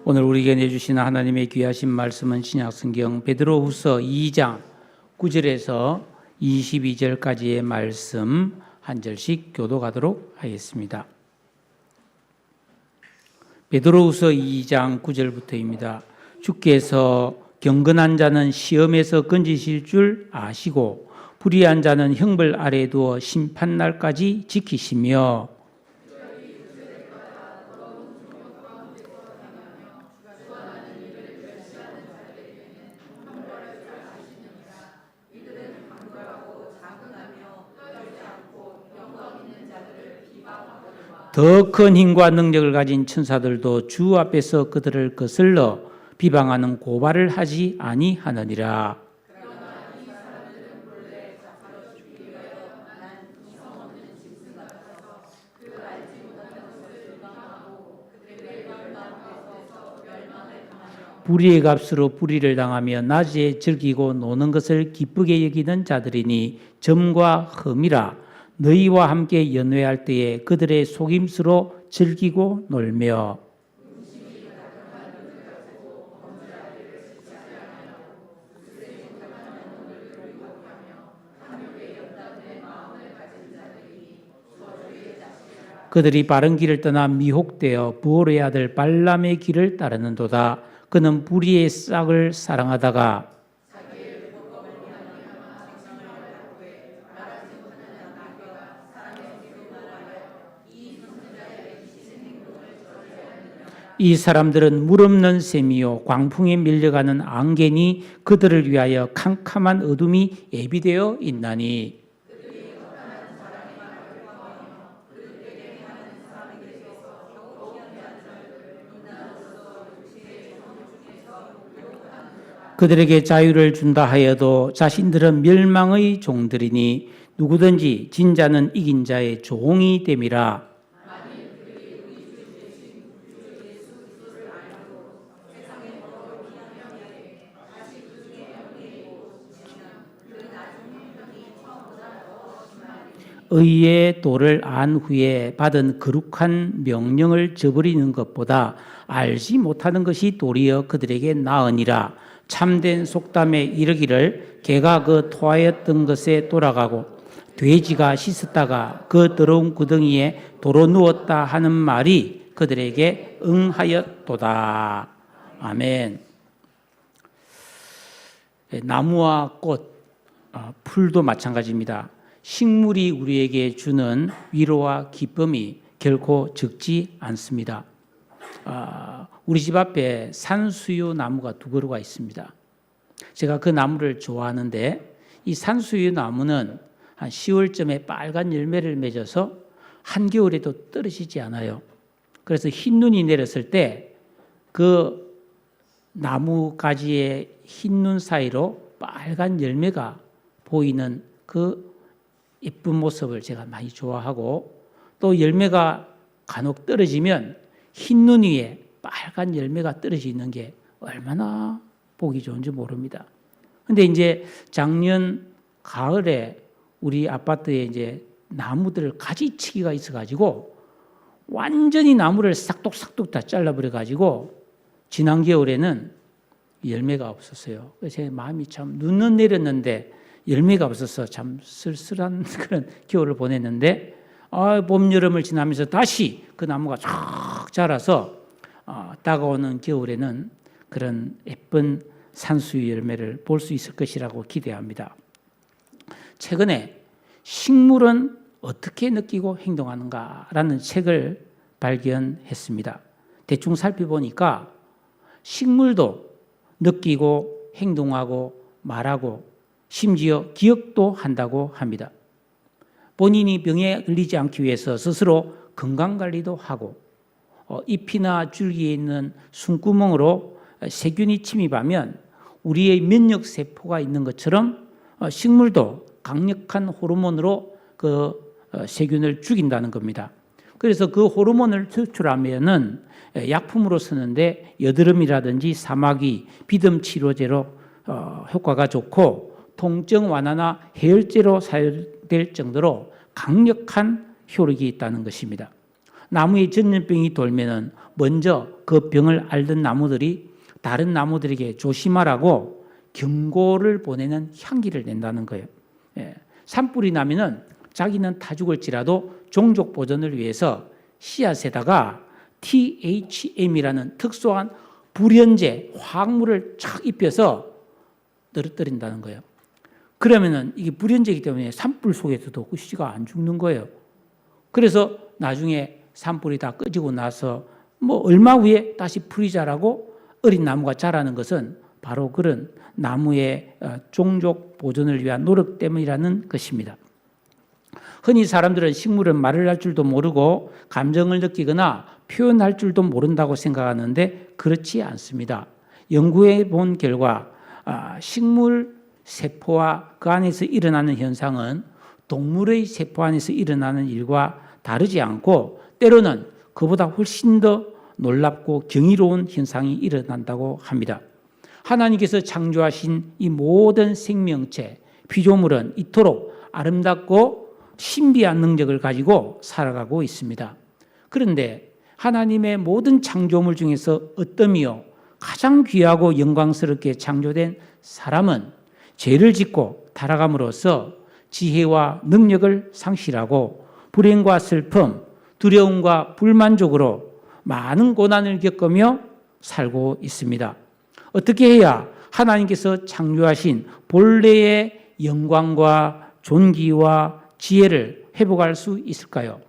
오늘 우리에게 내주시는 하나님의 귀하신 말씀은 신약성경 베드로후서 2장 9절에서 22절까지의 말씀 한 절씩 교독하도록 하겠습니다. 베드로후서 2장 9절부터입니다. 주께서 경건한 자는 시험에서 건지실 줄 아시고 불의한 자는 형벌 아래 두어 심판날까지 지키시며 더 큰 힘과 능력을 가진 천사들도 주 앞에서 그들을 거슬러 비방하는 고발을 하지 아니하느니라. 불의의 값으로 불의를 당하며 낮에 즐기고 노는 것을 기쁘게 여기는 자들이니 점과 흠이라. 너희와 함께 연회할 때에 그들의 속임수로 즐기고 놀며 그들이 바른 길을 떠나 미혹되어 부올의 아들 발람의 길을 따르는도다. 그는 불의의 싹을 사랑하다가 이 사람들은 물 없는 샘이요 광풍에 밀려가는 앙겐이 그들을 위하여 캄캄한 어둠이 예비되어 있나니 그들에게 자유를 준다 하여도 자신들은 멸망의 종들이니 누구든지 진자는 이긴 자의 종이 됨이라. 의의 도를 안 후에 받은 거룩한 명령을 저버리는 것보다 알지 못하는 것이 도리어 그들에게 나으니라. 참된 속담에 이르기를 개가 그 토하였던 것에 돌아가고 돼지가 씻었다가 그 더러운 구덩이에 도로 누웠다 하는 말이 그들에게 응하였도다. 아멘. 나무와 꽃, 풀도 마찬가지입니다. 식물이 우리에게 주는 위로와 기쁨이 결코 적지 않습니다. 우리 집 앞에 산수유 나무가 2그루가 있습니다. 제가 그 나무를 좋아하는데 이 산수유 나무는 한 10월쯤에 빨간 열매를 맺어서 한겨울에도 떨어지지 않아요. 그래서 흰 눈이 내렸을 때 그 나무 가지의 흰 눈 사이로 빨간 열매가 보이는 그 예쁜 모습을 제가 많이 좋아하고 또 열매가 간혹 떨어지면 흰 눈 위에 빨간 열매가 떨어지는 게 얼마나 보기 좋은지 모릅니다. 근데 이제 작년 가을에 우리 아파트에 이제 나무들 가지치기가 있어가지고 완전히 나무를 싹둑싹둑 다 잘라버려가지고 지난 겨울에는 열매가 없었어요. 그래서 제 마음이 참 눈은 내렸는데 열매가 없어서 참 쓸쓸한 그런 겨울을 보냈는데 봄, 여름을 지나면서 다시 그 나무가 쫙 자라서 다가오는 겨울에는 그런 예쁜 산수유 열매를 볼 수 있을 것이라고 기대합니다. 최근에 식물은 어떻게 느끼고 행동하는가라는 책을 발견했습니다. 대충 살펴보니까 식물도 느끼고 행동하고 말하고 심지어 기억도 한다고 합니다. 본인이 병에 걸리지 않기 위해서 스스로 건강관리도 하고 잎이나 줄기에 있는 숨구멍으로 세균이 침입하면 우리의 면역세포가 있는 것처럼 식물도 강력한 호르몬으로 그 세균을 죽인다는 겁니다. 그래서 그 호르몬을 추출하면은 약품으로 쓰는데 여드름이라든지 사마귀, 비듬 치료제로 효과가 좋고 통증 완화나 해열제로 사용될 정도로 강력한 효력이 있다는 것입니다. 나무에 전염병이 돌면은 먼저 그 병을 앓던 나무들이 다른 나무들에게 조심하라고 경고를 보내는 향기를 낸다는 거예요. 예. 산불이 나면은 자기는 타 죽을지라도 종족 보존을 위해서 씨앗에다가 THM이라는 특수한 불연제 화학물을 착 입혀서 떨어뜨린다는 거예요. 그러면은 이게 불연제이기 때문에 산불 속에서도 그 씨가 안 죽는 거예요. 그래서 나중에 산불이 다 꺼지고 나서 뭐 얼마 후에 다시 풀이 자라고 어린 나무가 자라는 것은 바로 그런 나무의 종족 보존을 위한 노력 때문이라는 것입니다. 흔히 사람들은 식물은 말을 할 줄도 모르고 감정을 느끼거나 표현할 줄도 모른다고 생각하는데 그렇지 않습니다. 연구해 본 결과 식물 세포와 그 안에서 일어나는 현상은 동물의 세포 안에서 일어나는 일과 다르지 않고 때로는 그보다 훨씬 더 놀랍고 경이로운 현상이 일어난다고 합니다. 하나님께서 창조하신 이 모든 생명체, 피조물은 이토록 아름답고 신비한 능력을 가지고 살아가고 있습니다. 그런데 하나님의 모든 창조물 중에서 어떠미요 가장 귀하고 영광스럽게 창조된 사람은 죄를 짓고 타락함으로써 지혜와 능력을 상실하고 불행과 슬픔, 두려움과 불만족으로 많은 고난을 겪으며 살고 있습니다. 어떻게 해야 하나님께서 창조하신 본래의 영광과 존귀와 지혜를 회복할 수 있을까요?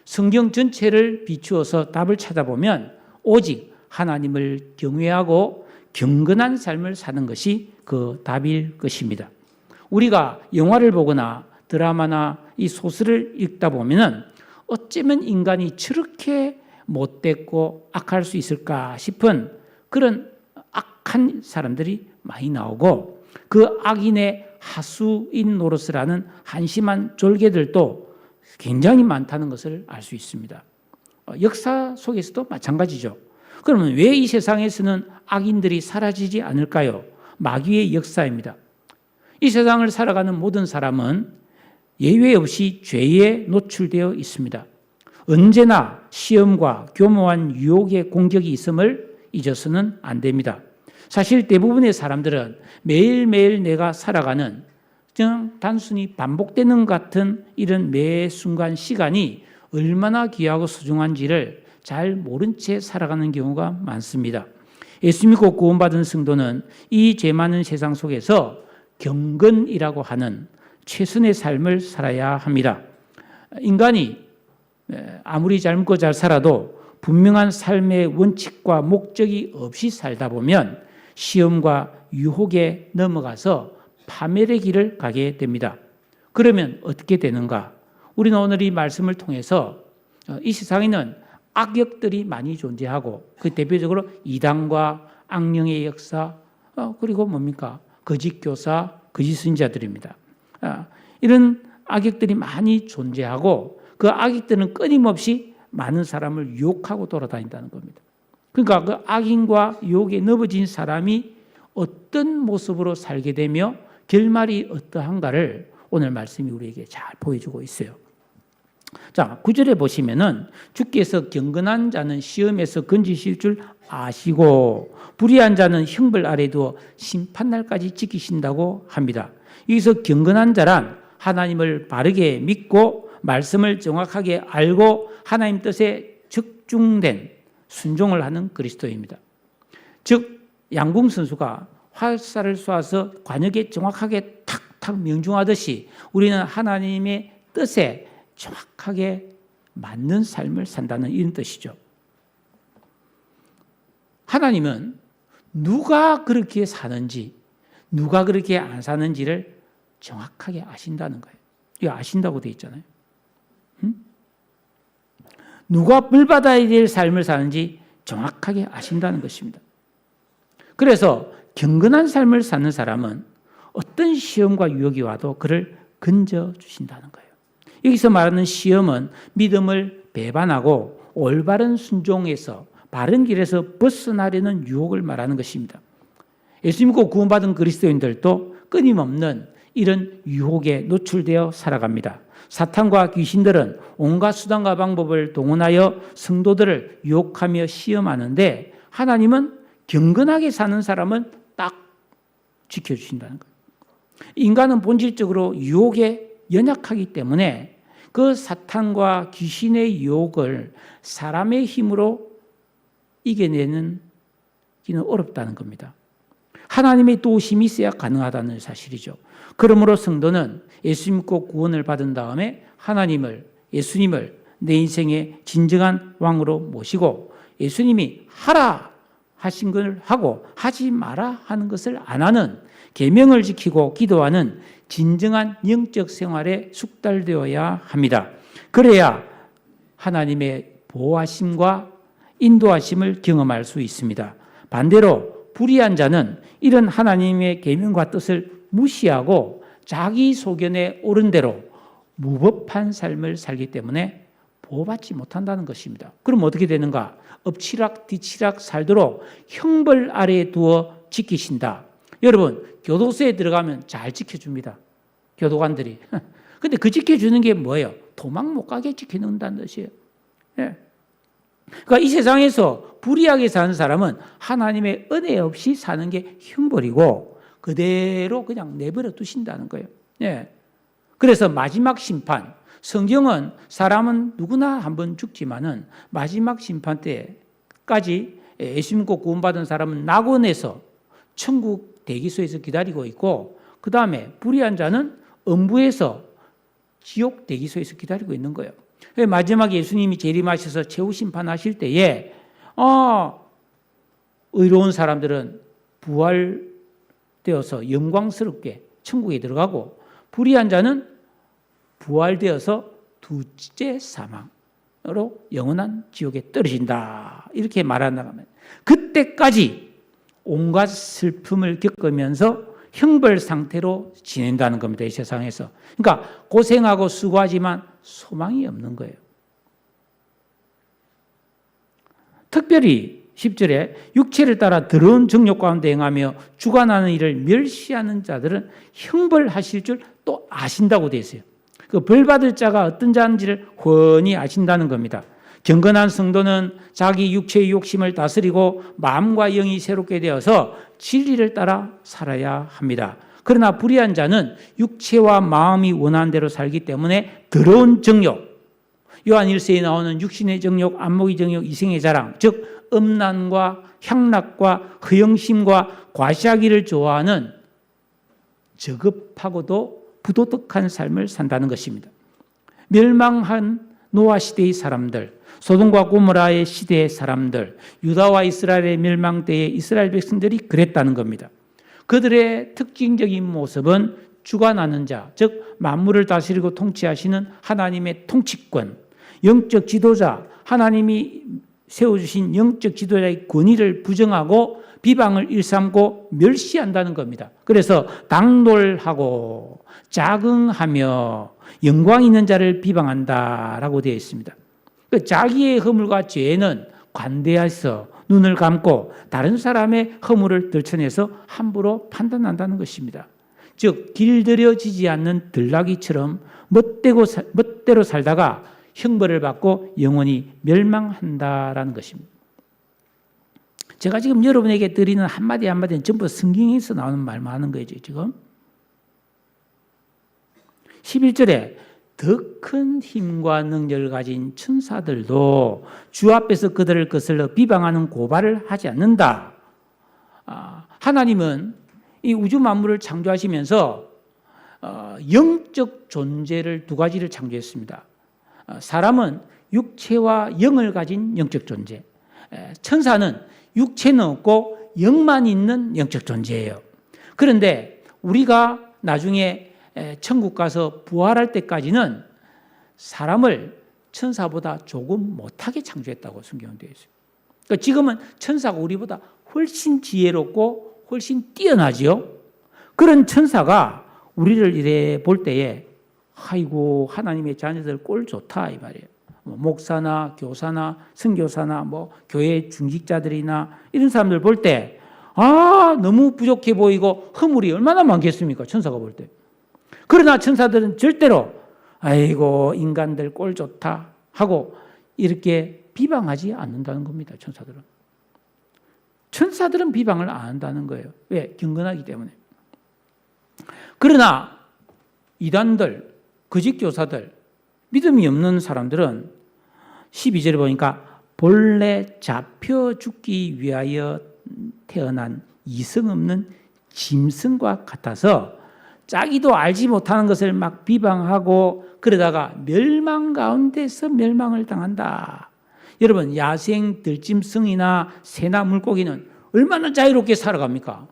성경 전체를 비추어서 답을 찾아보면 오직 하나님을 경외하고 경건한 삶을 사는 것이 그 답일 것입니다. 우리가 영화를 보거나 드라마나 이 소설을 읽다 보면은 어쩌면 인간이 저렇게 못됐고 악할 수 있을까 싶은 그런 악한 사람들이 많이 나오고 그 악인의 하수인 노릇을 하는 한심한 졸개들도 굉장히 많다는 것을 알 수 있습니다. 역사 속에서도 마찬가지죠. 그러면 왜 이 세상에서는 악인들이 사라지지 않을까요? 마귀의 역사입니다. 이 세상을 살아가는 모든 사람은 예외 없이 죄에 노출되어 있습니다. 언제나 시험과 교묘한 유혹의 공격이 있음을 잊어서는 안 됩니다. 사실 대부분의 사람들은 매일매일 내가 살아가는 그냥 단순히 반복되는 같은 이런 매 순간 시간이 얼마나 귀하고 소중한지를 잘 모른 채 살아가는 경우가 많습니다. 예수 믿고 구원받은 성도는 이 죄 많은 세상 속에서 경건이라고 하는 최선의 삶을 살아야 합니다. 인간이 아무리 젊고 잘 살아도 분명한 삶의 원칙과 목적이 없이 살다 보면 시험과 유혹에 넘어가서 파멸의 길을 가게 됩니다. 그러면 어떻게 되는가? 우리는 오늘 이 말씀을 통해서 이 세상에는 악역들이 많이 존재하고 그 대표적으로 이단과 악령의 역사 그리고 뭡니까? 거짓 교사, 거짓 선지자들입니다. 이런 악역들이 많이 존재하고 그 악역들은 끊임없이 많은 사람을 유혹하고 돌아다닌다는 겁니다. 그러니까 그 악인과 유혹에 넘어진 사람이 어떤 모습으로 살게 되며 결말이 어떠한가를 오늘 말씀이 우리에게 잘 보여주고 있어요. 자, 9절에 보시면은 주께서 경건한 자는 시험에서 건지실 줄 아시고 불의한 자는 형벌 아래 두어 심판날까지 지키신다고 합니다. 여기서 경건한 자란 하나님을 바르게 믿고 말씀을 정확하게 알고 하나님 뜻에 적중된 순종을 하는 그리스도입니다. 즉 양궁 선수가 활살을 쏘아서 관역에 정확하게 탁탁 명중하듯이 우리는 하나님의 뜻에 정확하게 맞는 삶을 산다는 이런 뜻이죠. 하나님은 누가 그렇게 사는지 누가 그렇게 안 사는지를 정확하게 아신다는 거예요. 이거 아신다고 돼 있잖아요. 누가 벌 받아야 될 삶을 사는지 정확하게 아신다는 것입니다. 그래서 경건한 삶을 사는 사람은 어떤 시험과 유혹이 와도 그를 건져주신다는 거예요. 여기서 말하는 시험은 믿음을 배반하고 올바른 순종에서 바른 길에서 벗어나려는 유혹을 말하는 것입니다. 예수 믿고 구원받은 그리스도인들도 끊임없는 이런 유혹에 노출되어 살아갑니다. 사탄과 귀신들은 온갖 수단과 방법을 동원하여 성도들을 유혹하며 시험하는데 하나님은 경건하게 사는 사람은 딱 지켜주신다는 거예요. 인간은 본질적으로 유혹에 연약하기 때문에 그 사탄과 귀신의 유혹을 사람의 힘으로 이겨내는 기는 어렵다는 겁니다. 하나님의 도우심이 있어야 가능하다는 사실이죠. 그러므로 성도는 예수 믿고 구원을 받은 다음에 예수님을 내 인생의 진정한 왕으로 모시고 예수님이 하라 하신 걸 하고 하지 마라 하는 것을 안 하는 계명을 지키고 기도하는 진정한 영적 생활에 숙달되어야 합니다. 그래야 하나님의 보호하심과 인도하심을 경험할 수 있습니다. 반대로 불의한 자는 이런 하나님의 계명과 뜻을 무시하고 자기 소견에 옳은 대로 무법한 삶을 살기 때문에 보호받지 못한다는 것입니다. 그럼 어떻게 되는가? 엎치락 뒤치락 살도록 형벌 아래에 두어 지키신다. 여러분, 교도소에 들어가면 잘 지켜줍니다. 교도관들이. 근데 그 지켜주는 게 뭐예요? 도망 못 가게 지켜놓는다는 뜻이에요. 예. 그러니까 이 세상에서 불의하게 사는 사람은 하나님의 은혜 없이 사는 게 형벌이고 그대로 그냥 내버려 두신다는 거예요. 예. 그래서 마지막 심판, 성경은 사람은 누구나 한번 죽지만은 마지막 심판 때까지 예수 믿고 구원받은 사람은 낙원에서 천국 대기소에서 기다리고 있고 그 다음에 불의한 자는 음부에서 지옥 대기소에서 기다리고 있는 거예요. 마지막에 예수님이 재림하셔서 최후 심판하실 때에 의로운 사람들은 부활되어서 영광스럽게 천국에 들어가고 불의한 자는 부활되어서 둘째 사망으로 영원한 지옥에 떨어진다. 이렇게 말한다면 그때까지 온갖 슬픔을 겪으면서 형벌 상태로 지낸다는 겁니다. 이 세상에서. 그러니까 고생하고 수고하지만 소망이 없는 거예요. 특별히 10절에 육체를 따라 더러운 정욕 가운데 행하며 주관하는 일을 멸시하는 자들은 형벌하실 줄 또 아신다고 되어 있어요. 그 벌받을 자가 어떤 자인지를 훤히 아신다는 겁니다. 경건한 성도는 자기 육체의 욕심을 다스리고 마음과 영이 새롭게 되어서 진리를 따라 살아야 합니다. 그러나 불의한 자는 육체와 마음이 원하는 대로 살기 때문에 더러운 정욕, 요한 1세에 나오는 육신의 정욕, 안목의 정욕, 이생의 자랑, 즉 음란과 향락과 허영심과 과시하기를 좋아하는 저급하고도 부도덕한 삶을 산다는 것입니다. 멸망한 노아 시대의 사람들, 소돔과 고모라의 시대의 사람들, 유다와 이스라엘의 멸망 때의 이스라엘 백성들이 그랬다는 겁니다. 그들의 특징적인 모습은 주관하는 자, 즉 만물을 다스리고 통치하시는 하나님의 통치권, 영적 지도자, 하나님이 세워주신 영적 지도자의 권위를 부정하고 비방을 일삼고 멸시한다는 겁니다. 그래서 당돌하고 자긍하며 영광 있는 자를 비방한다라고 되어 있습니다. 자기의 허물과 죄는 관대해서 눈을 감고 다른 사람의 허물을 들춰내서 함부로 판단한다는 것입니다. 즉 길들여지지 않는 들나귀처럼 멋대로 살다가 형벌을 받고 영원히 멸망한다라는 것입니다. 제가 지금 여러분에게 드리는 한마디 한마디는 전부 성경에서 나오는 말만 하는 거죠. 지금 11절에 더 큰 힘과 능력을 가진 천사들도 주 앞에서 그들을 거슬러 비방하는 고발을 하지 않는다. 하나님은 이 우주 만물을 창조하시면서 영적 존재를 두 가지를 창조했습니다. 사람은 육체와 영을 가진 영적 존재, 천사는 육체는 없고 영만 있는 영적 존재예요. 그런데 우리가 나중에 천국 가서 부활할 때까지는 사람을 천사보다 조금 못하게 창조했다고 성경은 되어 있어요. 그러니까 지금은 천사가 우리보다 훨씬 지혜롭고 훨씬 뛰어나지요. 그런 천사가 우리를 이래 볼 때에 아이고 하나님의 자녀들 꼴 좋다 이 말이에요. 목사나 교사나 선교사나 교회 중직자들이나 이런 사람들 볼 때 너무 부족해 보이고 허물이 얼마나 많겠습니까? 천사가 볼 때. 그러나 천사들은 절대로 아이고 인간들 꼴 좋다 하고 이렇게 비방하지 않는다는 겁니다. 천사들은 비방을 안 한다는 거예요. 왜? 경건하기 때문에. 그러나 이단들, 거짓교사들, 믿음이 없는 사람들은 12절에 보니까 본래 잡혀 죽기 위하여 태어난 이성 없는 짐승과 같아서 자기도 알지 못하는 것을 막 비방하고 그러다가 멸망 가운데서 멸망을 당한다. 여러분, 야생 들짐승이나 새나 물고기는 얼마나 자유롭게 살아갑니까?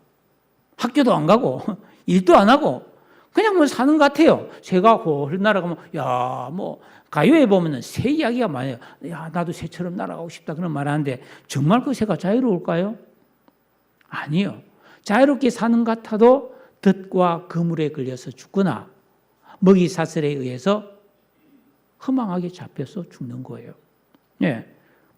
학교도 안 가고 일도 안 하고 그냥 뭐 사는 것 같아요. 새가 홀 날아가면 야, 뭐 가요에 보면은 새 이야기가 많아요. 야, 나도 새처럼 날아가고 싶다 그런 말 하는데 정말 그 새가 자유로울까요? 아니요. 자유롭게 사는 것 같아도 덫과 그물에 걸려서 죽거나 먹이 사슬에 의해서 허망하게 잡혀서 죽는 거예요. 예.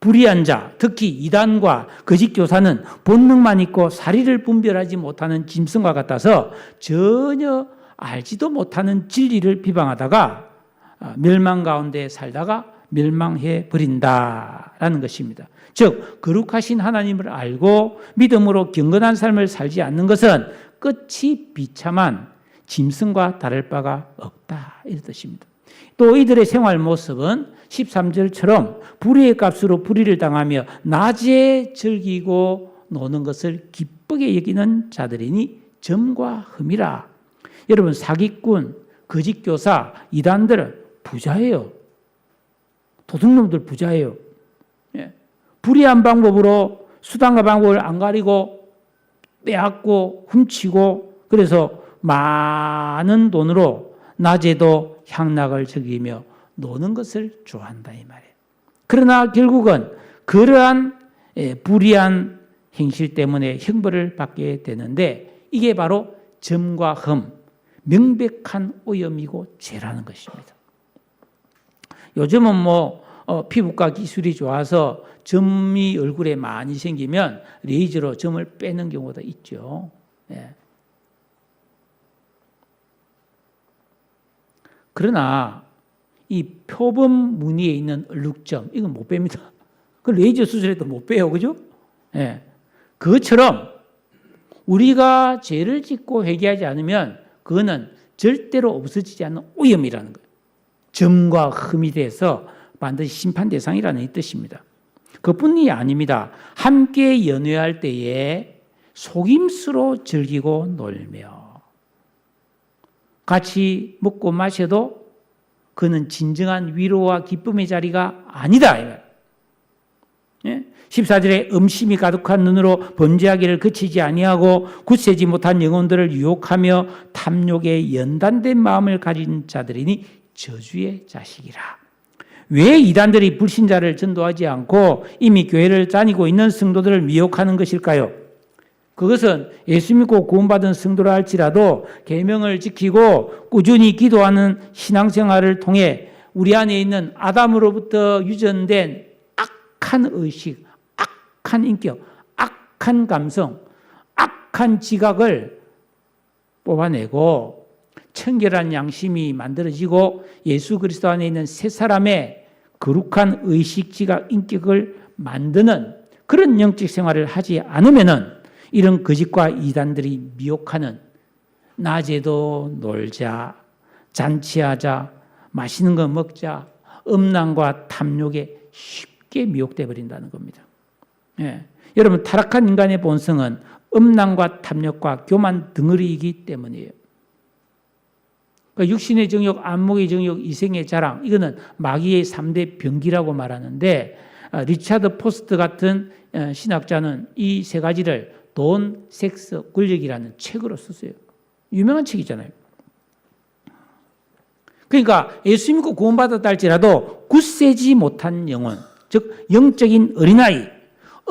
불의한 자, 특히 이단과 거짓교사는 본능만 있고 사리를 분별하지 못하는 짐승과 같아서 전혀 알지도 못하는 진리를 비방하다가 멸망 가운데 살다가 멸망해 버린다라는 것입니다. 즉 거룩하신 하나님을 알고 믿음으로 경건한 삶을 살지 않는 것은 끝이 비참한 짐승과 다를 바가 없다 이런 뜻입니다. 또 이들의 생활 모습은 13절처럼 불의의 값으로 불의를 당하며 낮에 즐기고 노는 것을 기쁘게 여기는 자들이니 점과 흠이라. 여러분 사기꾼, 거짓교사, 이단들은 부자예요. 도둑놈들 부자예요. 예. 불의한 방법으로 수단과 방법을 안 가리고 빼앗고 훔치고 그래서 많은 돈으로 낮에도 향락을 즐기며 노는 것을 좋아한다 이 말이에요. 그러나 결국은 그러한 불의한 행실 때문에 형벌을 받게 되는데 이게 바로 점과 흠, 명백한 오염이고 죄라는 것입니다. 요즘은 뭐 피부과 기술이 좋아서 점이 얼굴에 많이 생기면 레이저로 점을 빼는 경우도 있죠. 예. 그러나 이 표범 무늬에 있는 얼룩점 이건 못 뺍니다. 그 레이저 수술해도 못 빼요, 그죠? 예. 그것처럼 우리가 죄를 짓고 회개하지 않으면 그거는 절대로 없어지지 않는 오염이라는 거예요. 점과 흠이 돼서 반드시 심판 대상이라는 이 뜻입니다. 그뿐이 아닙니다. 함께 연회할 때에 속임수로 즐기고 놀며 같이 먹고 마셔도 그는 진정한 위로와 기쁨의 자리가 아니다. 예? 14절에 음심이 가득한 눈으로 범죄하기를 그치지 아니하고 굳세지 못한 영혼들을 유혹하며 탐욕에 연단된 마음을 가진 자들이니 저주의 자식이라. 왜 이단들이 불신자를 전도하지 않고 이미 교회를 다니고 있는 성도들을 미혹하는 것일까요? 그것은 예수 믿고 구원받은 성도라 할지라도 계명을 지키고 꾸준히 기도하는 신앙생활을 통해 우리 안에 있는 아담으로부터 유전된 악한 의식, 악한 인격, 악한 감성, 악한 지각을 뽑아내고 청결한 양심이 만들어지고 예수 그리스도 안에 있는 새 사람의 거룩한 의식, 지각, 인격을 만드는 그런 영적 생활을 하지 않으면은 이런 거짓과 이단들이 미혹하는 낮에도 놀자, 잔치하자, 맛있는 거 먹자, 음란과 탐욕에 쉽게 미혹돼 버린다는 겁니다. 예. 여러분 타락한 인간의 본성은 음란과 탐욕과 교만 덩어리이기 때문이에요. 그러니까 육신의 정욕, 안목의 정욕, 이생의 자랑 이거는 마귀의 3대 병기라고 말하는데 리차드 포스트 같은 신학자는 이 세 가지를 돈, 섹스, 권력이라는 책으로 썼어요. 유명한 책이잖아요. 그러니까 예수 믿고 구원받았다 할지라도 굳세지 못한 영혼, 즉 영적인 어린아이,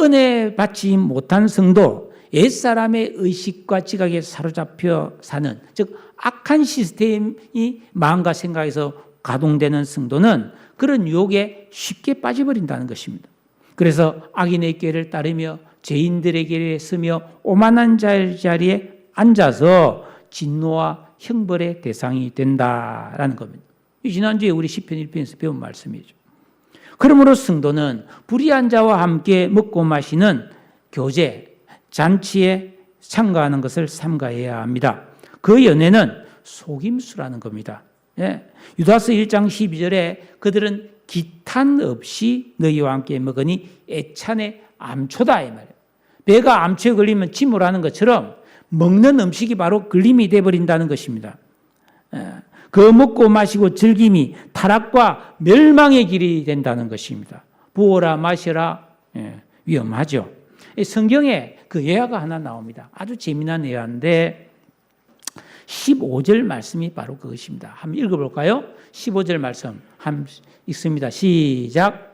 은혜 받지 못한 성도, 옛사람의 의식과 지각에 사로잡혀 사는, 즉 악한 시스템이 마음과 생각에서 가동되는 성도는 그런 유혹에 쉽게 빠져버린다는 것입니다. 그래서 악인의 꾀를 따르며 죄인들의 길에 서며 오만한 자리에 앉아서 진노와 형벌의 대상이 된다라는 겁니다. 지난주에 우리 시편 1편에서 배운 말씀이죠. 그러므로 성도는 불의한 자와 함께 먹고 마시는 교제, 잔치에 참가하는 것을 삼가해야 합니다. 그 연회는 속임수라는 겁니다. 예. 유다서 1장 12절에 그들은 기탄 없이 너희와 함께 먹으니 애찬의 암초다 이 말이에요. 배가 암초에 걸리면 침몰하는 것처럼 먹는 음식이 바로 걸림이 되어버린다는 것입니다. 예. 그 먹고 마시고 즐김이 타락과 멸망의 길이 된다는 것입니다. 부어라 마셔라. 예. 위험하죠. 성경에 그 예화가 하나 나옵니다. 아주 재미난 예화인데 15절 말씀이 바로 그것입니다. 한번 읽어볼까요? 15절 말씀 한번 읽습니다. 시작.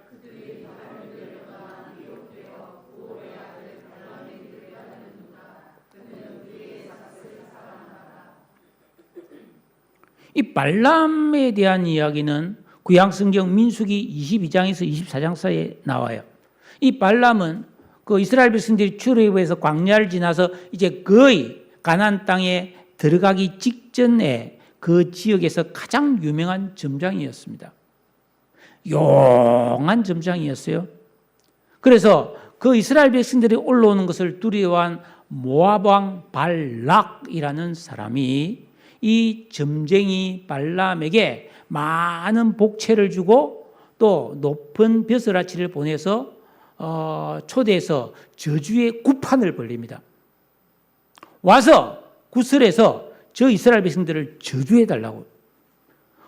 이 발람에 대한 이야기는 구약성경 민수기 22장에서 24장 사이에 나와요. 이 발람은 그 이스라엘 백성들이 출애굽에서 광야를 지나서 이제 거의 가나안 땅에 들어가기 직전에 그 지역에서 가장 유명한 점장이었습니다. 용한 점장이었어요. 그래서 그 이스라엘 백성들이 올라오는 것을 두려워한 모압 왕 발락이라는 사람이 이 점쟁이 발람에게 많은 복채를 주고 또 높은 벼슬아치를 보내서 초대해서 저주의 구판을 벌립니다. 와서 구슬에서 저 이스라엘 백성들을 저주해달라고.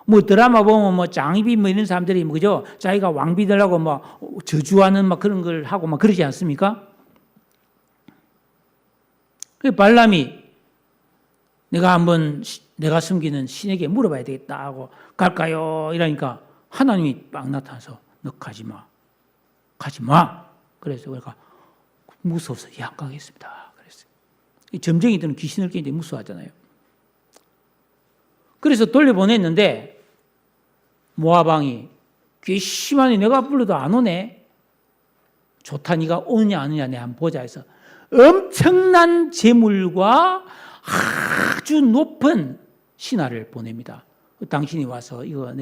뭐 드라마 보면 뭐 장희빈 뭐 이런 사람들이 뭐 그죠? 자기가 왕비 되려고 막 저주하는 막 그런 걸 하고 막 그러지 않습니까? 그 발람이 내가 숨기는 신에게 물어봐야 되겠다 하고 갈까요? 이러니까 하나님이 막 나타나서 너 가지 마. 가지 마. 그래서 우리가 무서워서 안 가겠습니다. 그랬어요. 이 점쟁이들은 귀신을 뀌는데 무서워하잖아요. 그래서 돌려보냈는데 모압 왕이 괘씸하니 내가 불러도 안 오네. 좋다 네가 오느냐 안 오느냐 내가 한번 보자 해서 엄청난 재물과 아주 높은 신하를 보냅니다. 당신이 와서 이거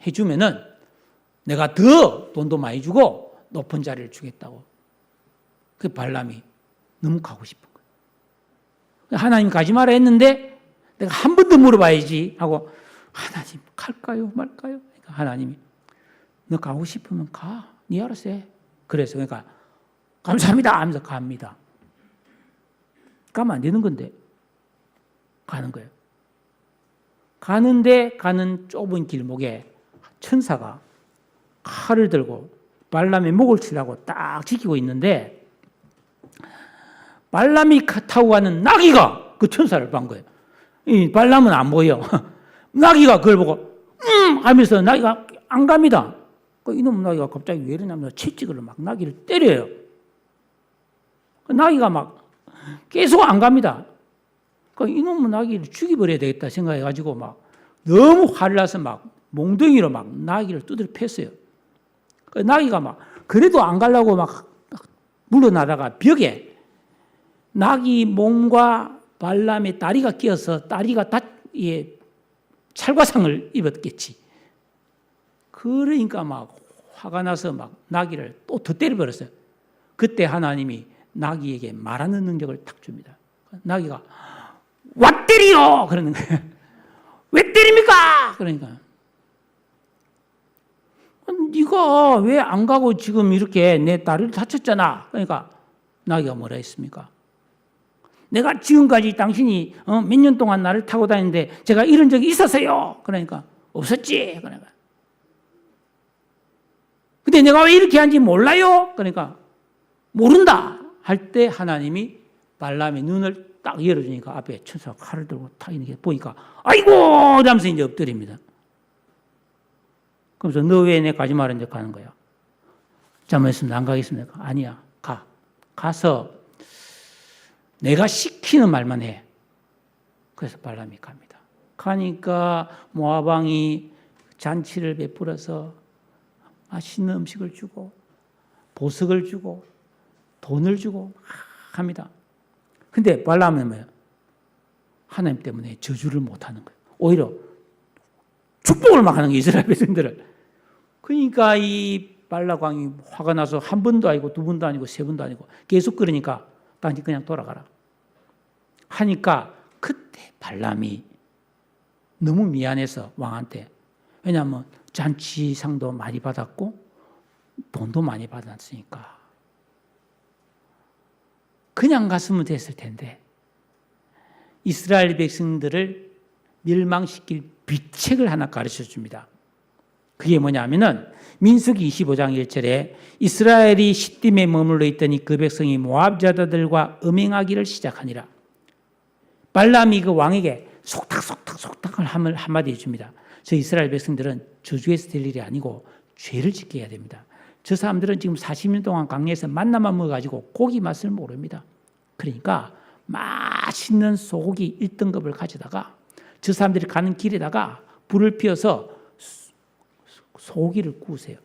해주면은 내가 더 돈도 많이 주고 높은 자리를 주겠다고. 그 발람이 너무 가고 싶은 거예요. 하나님 가지 마라 했는데 내가 한 번 더 물어봐야지 하고 하나님 갈까요 말까요? 그러니까 하나님이 너 가고 싶으면 가. 네 알아서 해. 그래서 그러니까 감사합니다 하면서 갑니다. 가면 안 되는 건데 가는 거예요. 가는데 가는 좁은 길목에 천사가 칼을 들고 발람의 목을 치려고 딱 지키고 있는데 발람이 타고 가는 나귀가 그 천사를 본 거예요. 이 발람은 안 보여. 나귀가 그걸 보고 하면서 나귀가 안 갑니다. 이놈 나귀가 갑자기 왜 이러냐면 채찍으로 막 나귀를 때려요. 나귀가 막 계속 안 갑니다. 이놈의 나귀를 죽여버려야 되겠다 생각해가지고 막 너무 화를 나서 막 몽둥이로 막 나귀를 두드려 팼어요. 나귀가 막 그래도 안 가려고 막 물러나다가 벽에 나귀 몸과 발람의 다리가 끼어서 다리가 찰과상을 입었겠지. 그러니까 막 화가 나서 막 나귀를 또 더 때려버렸어요. 그때 하나님이 나귀에게 말하는 능력을 탁 줍니다. 나귀가 와 때리요! 그러는 거예요. 왜 때립니까? 그러니까 네가 왜 안 가고 지금 이렇게 내 다리를 다쳤잖아. 그러니까 나귀가 뭐라 했습니까? 내가 지금까지 당신이 몇 년 동안 나를 타고 다니는데 제가 이런 적이 있었어요. 그러니까 없었지. 그러니까 근데 내가 왜 이렇게 하는지 몰라요. 그러니까 모른다 할 때 하나님이 발람의 눈을 딱 열어주니까 앞에 천사가 칼을 들고 탁 있는 게 보니까 아이고 이러면서 이제 엎드립니다. 그러면서 너 왜 내 가지 말았는데 가는 거야. 잘못했으면 안 가겠습니까? 아니야. 가. 가서 내가 시키는 말만 해. 그래서 발람이 갑니다. 가니까 모압 왕이 잔치를 베풀어서 맛있는 음식을 주고 보석을 주고 돈을 주고 합니다. 근데 발람은 뭐예요? 하나님 때문에 저주를 못하는 거예요. 오히려 축복을 막 하는 거예요, 이스라엘 백성들을. 그러니까 이 발락 왕이 화가 나서 한 번도 아니고 두 번도 아니고 세 번도 아니고 계속 그러니까 당신 그냥 돌아가라 하니까 그때 발람이 너무 미안해서 왕한테, 왜냐하면 잔치상도 많이 받았고 돈도 많이 받았으니까 그냥 갔으면 됐을 텐데 이스라엘 백성들을 멸망시킬 비책을 하나 가르쳐 줍니다. 그게 뭐냐면은 민수기 25장 1절에 이스라엘이 시딤에 머물러 있더니 그 백성이 모압자들과 음행하기를 시작하니라. 발람이 그 왕에게 속닥속닥을 한마디 해줍니다. 저 이스라엘 백성들은 저주에서 될 일이 아니고 죄를 짓게 해야 됩니다. 저 사람들은 지금 40년 동안 광야에서 만나만 먹어가지고 고기 맛을 모릅니다. 그러니까 맛있는 소고기 1등급을 가져다가 저 사람들이 가는 길에다가 불을 피워서 소고기를 구우세요.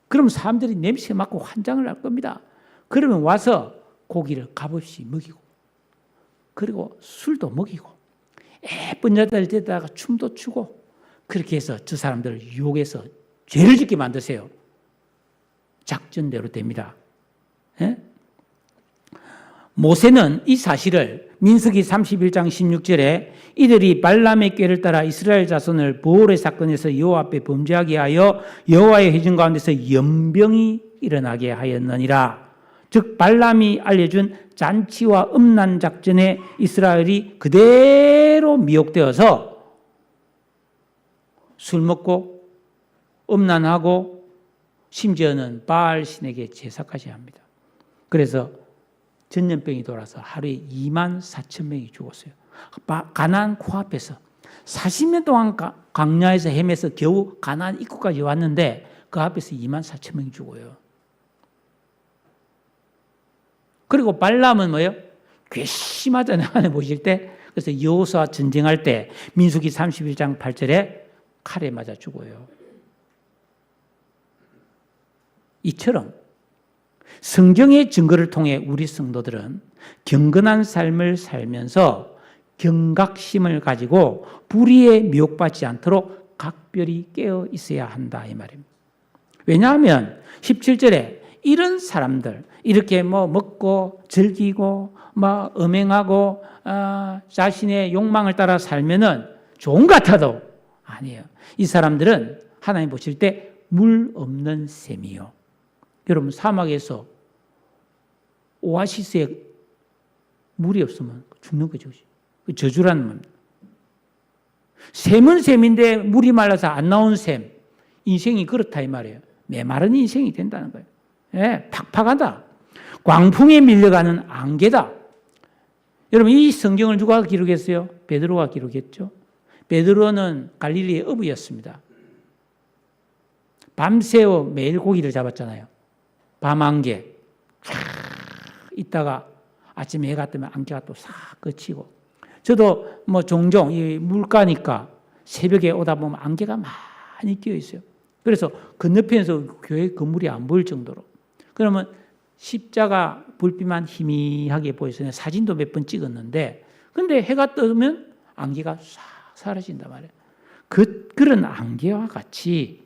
그럼 사람들이 냄새 맡고 환장을 할 겁니다. 그러면 와서 고기를 값없이 먹이고 그리고 술도 먹이고 예쁜 여자들 데다가 춤도 추고 그렇게 해서 저 사람들을 유혹해서 죄를 짓게 만드세요. 작전대로 됩니다. 예? 모세는 이 사실을 민수기 31장 16절에 이들이 발람의 꾀를 따라 이스라엘 자손을 보홀의 사건에서 여호와 앞에 범죄하게 하여 여호와의 회중 가운데서 연병이 일어나게 하였느니라. 즉 발람이 알려준 잔치와 음란 작전에 이스라엘이 그대로 미혹되어서 술 먹고 음란하고 심지어는 바알 신에게 제사까지 합니다. 그래서 전염병이 돌아서 하루에 2만 4천 명이 죽었어요. 가나안 코앞에서 40년 동안 광야에서 헤매서 겨우 가나안 입구까지 왔는데 그 앞에서 2만 4천 명이 죽어요. 그리고 발람은 뭐예요? 괘씸하잖아요. 하나님 보실 때. 그래서 여호수아 전쟁할 때 민수기 31장 8절에 칼에 맞아 죽어요. 이처럼 성경의 증거를 통해 우리 성도들은 경건한 삶을 살면서 경각심을 가지고 불의에 미혹받지 않도록 각별히 깨어 있어야 한다 이 말입니다. 왜냐하면 17절에 이런 사람들 이렇게 먹고 즐기고 음행하고 자신의 욕망을 따라 살면은 좋은 것 같아도 아니에요. 이 사람들은 하나님 보실 때 물 없는 셈이요. 여러분 사막에서 오아시스에 물이 없으면 죽는 거죠. 저주라는 겁니다. 샘은 샘인데 물이 말라서 안 나온 샘. 인생이 그렇다 이 말이에요. 메마른 인생이 된다는 거예요. 예, 팍팍하다. 광풍에 밀려가는 안개다. 여러분 이 성경을 누가 기록했어요? 베드로가 기록했죠. 베드로는 갈릴리의 어부였습니다. 밤새워 매일 고기를 잡았잖아요. 밤안개 쫙 있다가 아침에 해가 뜨면 안개가 또 싹 그치고 저도 종종 이 물가니까 새벽에 오다 보면 안개가 많이 끼어 있어요. 그래서 건너편에서 교회 건물이 안 보일 정도로. 그러면 십자가 불빛만 희미하게 보여서 사진도 몇 번 찍었는데 근데 해가 뜨면 안개가 싹 사라진단 말이에요. 그런 안개와 같이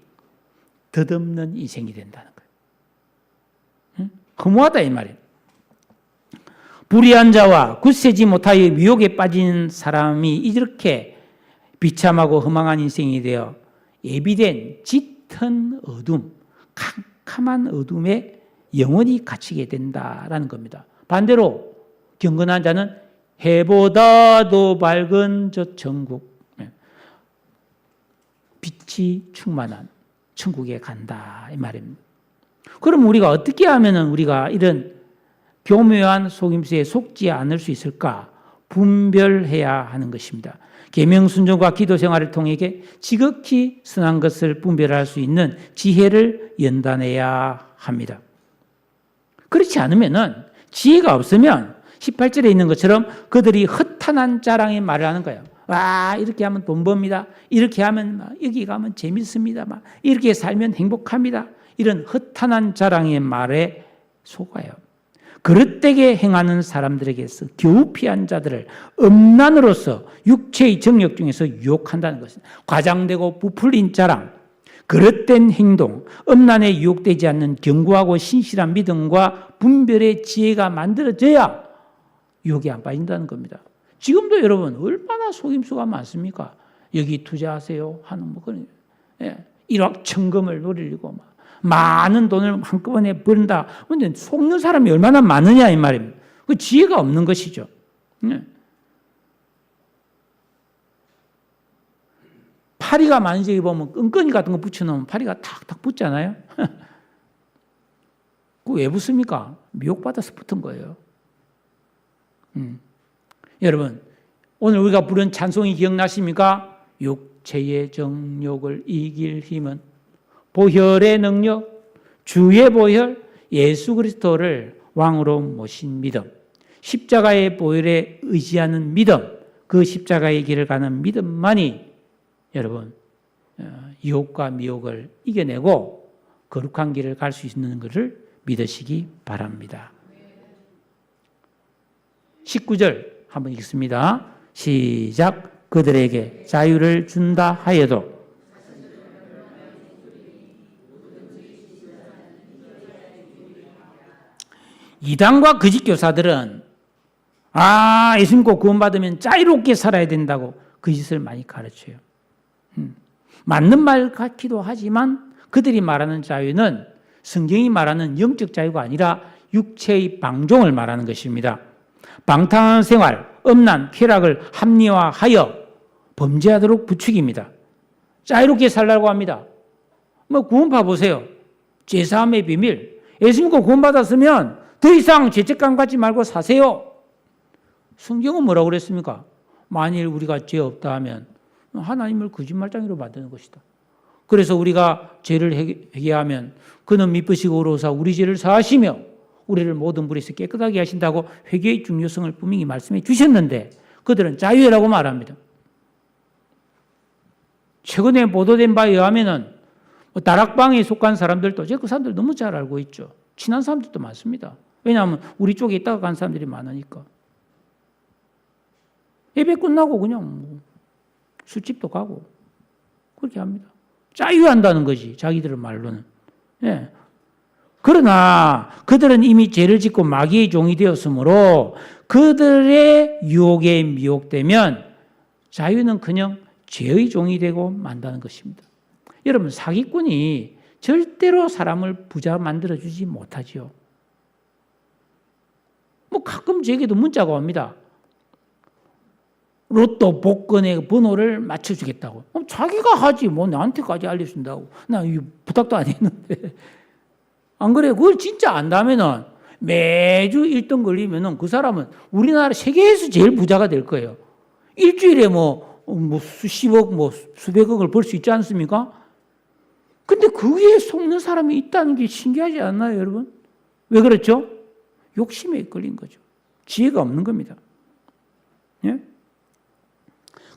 덧없는 인생이 된다는 거예요. 응? 허무하다 이 말이에요. 불의한 자와 굳세지 못하여 미혹에 빠진 사람이 이렇게 비참하고 허망한 인생이 되어 예비된 짙은 어둠, 캄캄한 어둠에 영원히 갇히게 된다라는 겁니다. 반대로 경건한 자는 해보다 더 밝은 저 천국, 빛이 충만한 천국에 간다 이 말입니다. 그럼 우리가 어떻게 하면 우리가 이런 교묘한 속임수에 속지 않을 수 있을까? 분별해야 하는 것입니다. 계명 순종과 기도 생활을 통해 지극히 선한 것을 분별할 수 있는 지혜를 연단해야 합니다. 그렇지 않으면 지혜가 없으면 18절에 있는 것처럼 그들이 허탄한 자랑의 말을 하는 거예요. 와, 이렇게 하면 돈 법니다. 이렇게 하면 여기 가면 재밌습니다. 이렇게 살면 행복합니다. 이런 허탄한 자랑의 말에 속아요. 그릇되게 행하는 사람들에게서 겨우 피한 자들을 음란으로서 육체의 정욕 중에서 유혹한다는 것입니다. 과장되고 부풀린 자랑, 그릇된 행동, 음란에 유혹되지 않는 견고하고 신실한 믿음과 분별의 지혜가 만들어져야 유혹에 안 빠진다는 겁니다. 지금도 여러분 얼마나 속임수가 많습니까? 여기 투자하세요 하는 뭐 그런 일확천금을 노리고 많은 돈을 한꺼번에 번다. 근데 속는 사람이 얼마나 많으냐 이 말입니다. 그 지혜가 없는 것이죠. 파리가 만지게 보면 끈끈이 같은 거 붙여놓으면 파리가 탁탁 붙잖아요. 그거 왜 붙습니까? 미혹받아서 붙은 거예요. 여러분, 오늘 우리가 부른 찬송이 기억나십니까? 육체의 정욕을 이길 힘은 보혈의 능력, 주의 보혈, 예수 그리스도를 왕으로 모신 믿음, 십자가의 보혈에 의지하는 믿음, 그 십자가의 길을 가는 믿음만이 여러분 유혹과 미혹을 이겨내고 거룩한 길을 갈 수 있는 것을 믿으시기 바랍니다. 19절 한번 읽습니다. 시작. 그들에게 자유를 준다 하여도 이단과 거짓 교사들은 예수 믿고 구원받으면 자유롭게 살아야 된다고 거짓을 많이 가르쳐요. 맞는 말 같기도 하지만 그들이 말하는 자유는 성경이 말하는 영적 자유가 아니라 육체의 방종을 말하는 것입니다. 방탕한 생활, 음란, 쾌락을 합리화하여 범죄하도록 부추깁니다. 자유롭게 살라고 합니다. 구원 봐보세요. 죄사함의 비밀. 예수 믿고 구원받았으면 더 이상 죄책감 갖지 말고 사세요. 성경은 뭐라고 그랬습니까? 만일 우리가 죄 없다 하면 하나님을 거짓말장이로 만드는 것이다. 그래서 우리가 죄를 회개하면 그는 미쁘시고 의로우사 우리 죄를 사하시며 우리를 모든 불에서 깨끗하게 하신다고 회개의 중요성을 분명히 말씀해 주셨는데 그들은 자유라고 말합니다. 최근에 보도된 바에 의하면 다락방에 속한 사람들도 그 사람들 너무 잘 알고 있죠. 친한 사람들도 많습니다. 왜냐하면 우리 쪽에 있다가 간 사람들이 많으니까. 예배 끝나고 그냥 술집도 가고 그렇게 합니다. 자유한다는 거지 자기들 말로는. 그러나 그들은 이미 죄를 짓고 마귀의 종이 되었으므로 그들의 유혹에 미혹되면 자유는 그냥 죄의 종이 되고 만다는 것입니다. 여러분 사기꾼이 절대로 사람을 부자 만들어주지 못하지요. 가끔 제게도 문자가 옵니다. 로또 복권의 번호를 맞춰주겠다고. 자기가 하지 나한테까지 알려준다고. 나 부탁도 안 했는데. 안 그래? 그걸 진짜 안다면은 매주 1등 걸리면은 그 사람은 우리나라 세계에서 제일 부자가 될 거예요. 일주일에 수십억, 수백억을 벌 수 있지 않습니까? 근데 그게 속는 사람이 있다는 게 신기하지 않나요, 여러분? 왜 그렇죠? 욕심에 이끌린 거죠. 지혜가 없는 겁니다. 예?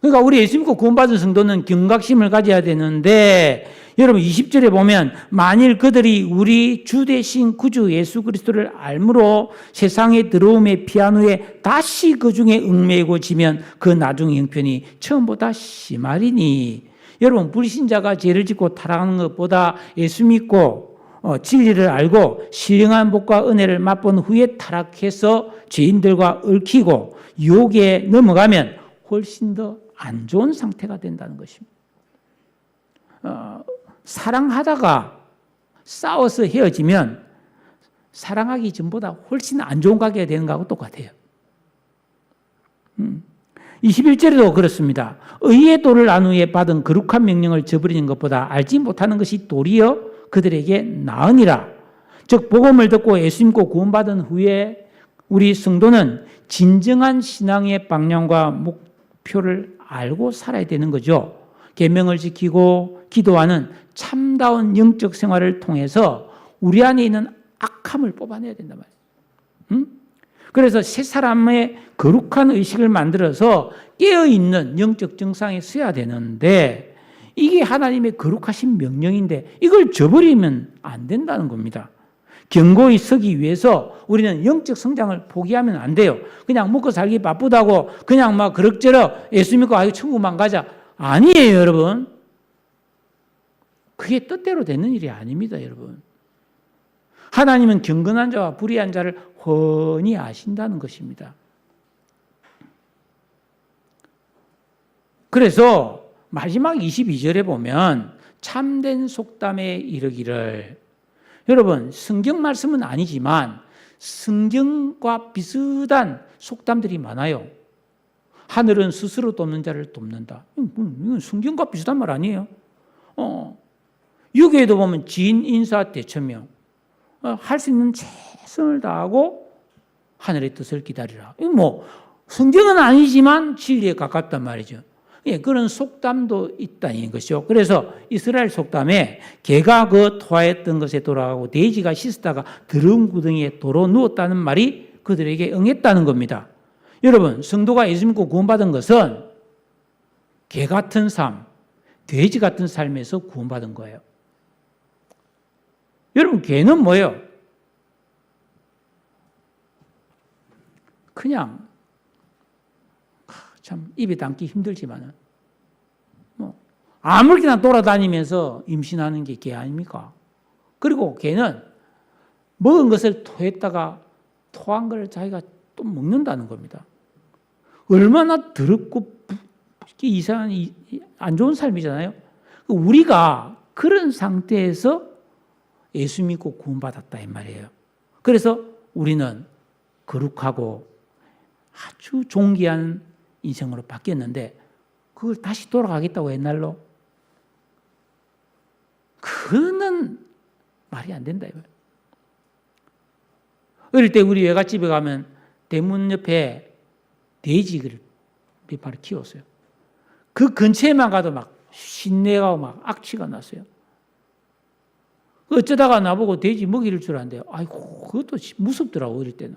그러니까 우리 예수 믿고 구원받은 성도는 경각심을 가져야 되는데 여러분 20절에 보면 만일 그들이 우리 주 대신 구주 예수 그리스도를 알므로 세상에 들어옴에 피한 후에 다시 그 중에 얽매이고 지면 그 나중의 형편이 처음보다 심하리니. 여러분 불신자가 죄를 짓고 타락하는 것보다 예수 믿고 진리를 알고 신령한 복과 은혜를 맛본 후에 타락해서 죄인들과 얽히고 유혹에 넘어가면 훨씬 더 안 좋은 상태가 된다는 것입니다. 사랑하다가 싸워서 헤어지면 사랑하기 전보다 훨씬 안 좋은 관계가 되는 거하고 똑같아요. 21절에도 그렇습니다. 의의 도를 난 후에 받은 거룩한 명령을 저버리는 것보다 알지 못하는 것이 도리어 그들에게 나으니라. 즉 복음을 듣고 예수 믿고 구원받은 후에 우리 성도는 진정한 신앙의 방향과 목표를 알고 살아야 되는 거죠. 계명을 지키고 기도하는 참다운 영적 생활을 통해서 우리 안에 있는 악함을 뽑아내야 된단 말이에요. 그래서 새 사람의 거룩한 의식을 만들어서 깨어있는 영적 정상에 서야 되는데 이게 하나님의 거룩하신 명령인데 이걸 저버리면 안 된다는 겁니다. 견고히 서기 위해서 우리는 영적 성장을 포기하면 안 돼요. 그냥 먹고 살기 바쁘다고 그냥 막 그럭저럭 예수 믿고 아유 천국만 가자. 아니에요, 여러분. 그게 뜻대로 되는 일이 아닙니다, 여러분. 하나님은 경건한 자와 불의한 자를 훤히 아신다는 것입니다. 그래서 마지막 22절에 보면 참된 속담에 이르기를, 여러분 성경 말씀은 아니지만 성경과 비슷한 속담들이 많아요. 하늘은 스스로 돕는 자를 돕는다. 이건 성경과 비슷한 말 아니에요? 여기에도 보면 지인 인사 대처명, 할 수 있는 최선을 다하고 하늘의 뜻을 기다리라. 뭐 성경은 아니지만 진리에 가깝단 말이죠. 예, 그런 속담도 있다는 것이죠. 그래서 이스라엘 속담에 개가 그 토하였던 것에 돌아가고 돼지가 씻었다가 더러운 구덩이에 도로 누웠다는 말이 그들에게 응했다는 겁니다. 여러분, 성도가 예수 믿고 구원받은 것은 개 같은 삶, 돼지 같은 삶에서 구원받은 거예요. 여러분, 개는 뭐예요? 그냥 참 입에 담기 힘들지만은 아무렇게나 돌아다니면서 임신하는 게 개 아닙니까? 그리고 개는 먹은 것을 토했다가 토한 걸 자기가 또 먹는다는 겁니다. 얼마나 더럽고 이상한 안 좋은 삶이잖아요. 우리가 그런 상태에서 예수 믿고 구원받았다 이 말이에요. 그래서 우리는 거룩하고 아주 존귀한 인생으로 바뀌었는데 그걸 다시 돌아가겠다고 옛날로? 그는 말이 안 된다 이거예요. 어릴 때 우리 외갓집에 가면 대문 옆에 돼지를 몇 마리 키웠어요. 그 근처에만 가도 막 신내가 막 악취가 났어요. 어쩌다가 나보고 돼지 먹이를 줄 안대요. 아이고, 그것도 무섭더라고, 어릴 때는.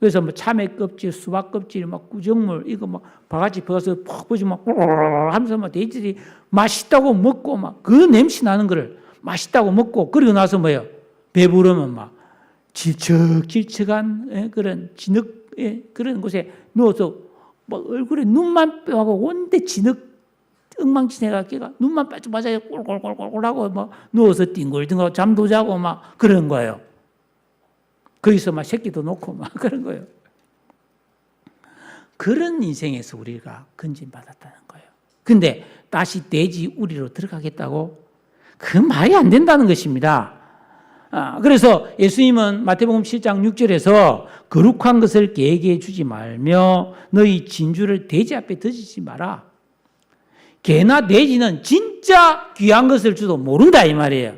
그래서 뭐 참외 껍질, 수박 껍질, 막 구정물, 이거 막 바가지 벗어서 퍽 보지 막 하면서 막 돼지들이 맛있다고 먹고 막 그 냄새 나는 거를 맛있다고 먹고 그리고 나서 뭐예요? 배부르면 막 질척질척한 그런 진흙 그런 곳에 누워서 막 얼굴에 눈만 뼈하고 온데 진흙 엉망진해가 걔가 눈만 빠져빠져 꼴꼴꼴꼴 하고 막 누워서 띵글띵글 잠도 자고 막 그런 거예요. 거기서 막 새끼도 놓고 막 그런 거예요. 그런 인생에서 우리가 건진받았다는 거예요. 근데 다시 돼지 우리로 들어가겠다고? 그 말이 안 된다는 것입니다. 그래서 예수님은 마태복음 7장 6절에서 거룩한 것을 개에게 주지 말며 너희 진주를 돼지 앞에 던지지 마라. 개나 돼지는 진짜 귀한 것을 주도 모른다 이 말이에요.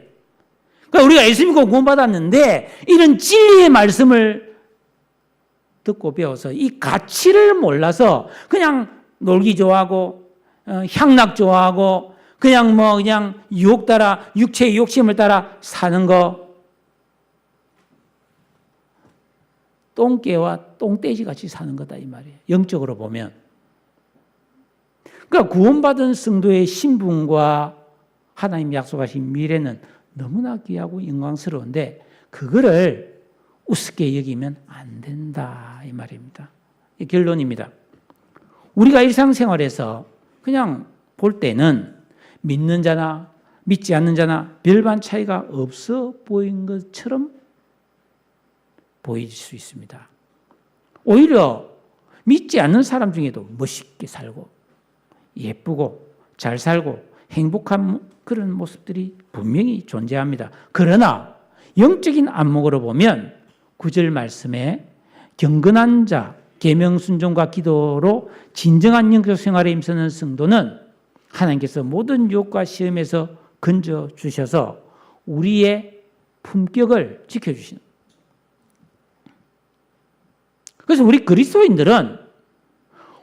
그러니까 우리가 예수 믿고 구원받았는데 이런 진리의 말씀을 듣고 배워서 이 가치를 몰라서 그냥 놀기 좋아하고 향락 좋아하고 그냥 유혹 따라 육체의 욕심을 따라 사는 거 똥개와 똥돼지 같이 사는 거다 이 말이에요. 영적으로 보면. 그러니까 구원받은 성도의 신분과 하나님 약속하신 미래는 너무나 귀하고 영광스러운데 그거를 우습게 여기면 안 된다 이 말입니다. 이 결론입니다. 우리가 일상생활에서 그냥 볼 때는 믿는 자나 믿지 않는 자나 별반 차이가 없어 보이는 것처럼 보일 수 있습니다. 오히려 믿지 않는 사람 중에도 멋있게 살고 예쁘고 잘 살고 행복한 그런 모습들이 분명히 존재합니다. 그러나 영적인 안목으로 보면 9절 말씀에 경건한 자, 계명 순종과 기도로 진정한 영적 생활에 임하는 성도는 하나님께서 모든 유혹과 시험에서 건져 주셔서 우리의 품격을 지켜주시는. 그래서 우리 그리스도인들은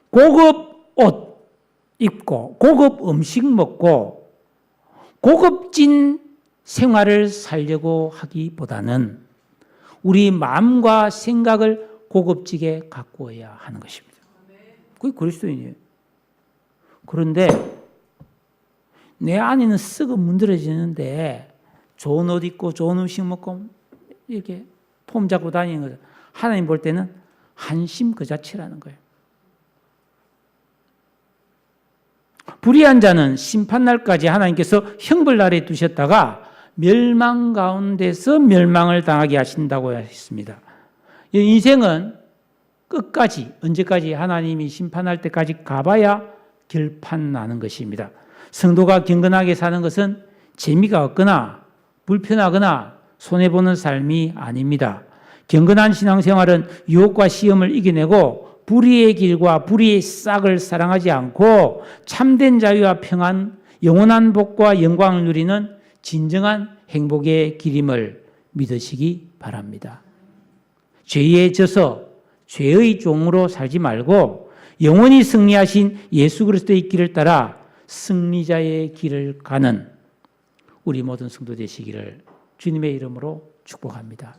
고급 옷 입고 고급 음식 먹고 고급진 생활을 살려고 하기보다는 우리 마음과 생각을 고급지게 가꾸어야 하는 것입니다. 그게 그리스도인이에요. 그런데 내 안에는 썩어 문드러지는데 좋은 옷 입고 좋은 음식 먹고 이렇게 폼 잡고 다니는 거죠. 하나님 볼 때는 한심 그 자체라는 거예요. 불의한 자는 심판날까지 하나님께서 형벌날에 두셨다가 멸망 가운데서 멸망을 당하게 하신다고 했습니다. 인생은 끝까지, 언제까지 하나님이 심판할 때까지 가봐야 결판 나는 것입니다. 성도가 경건하게 사는 것은 재미가 없거나 불편하거나 손해보는 삶이 아닙니다. 경건한 신앙생활은 유혹과 시험을 이겨내고 불의의 길과 불의의 싹을 사랑하지 않고 참된 자유와 평안, 영원한 복과 영광을 누리는 진정한 행복의 길임을 믿으시기 바랍니다. 죄에 져서 죄의 종으로 살지 말고 영원히 승리하신 예수 그리스도의 길을 따라 승리자의 길을 가는 우리 모든 성도 되시기를 주님의 이름으로 축복합니다.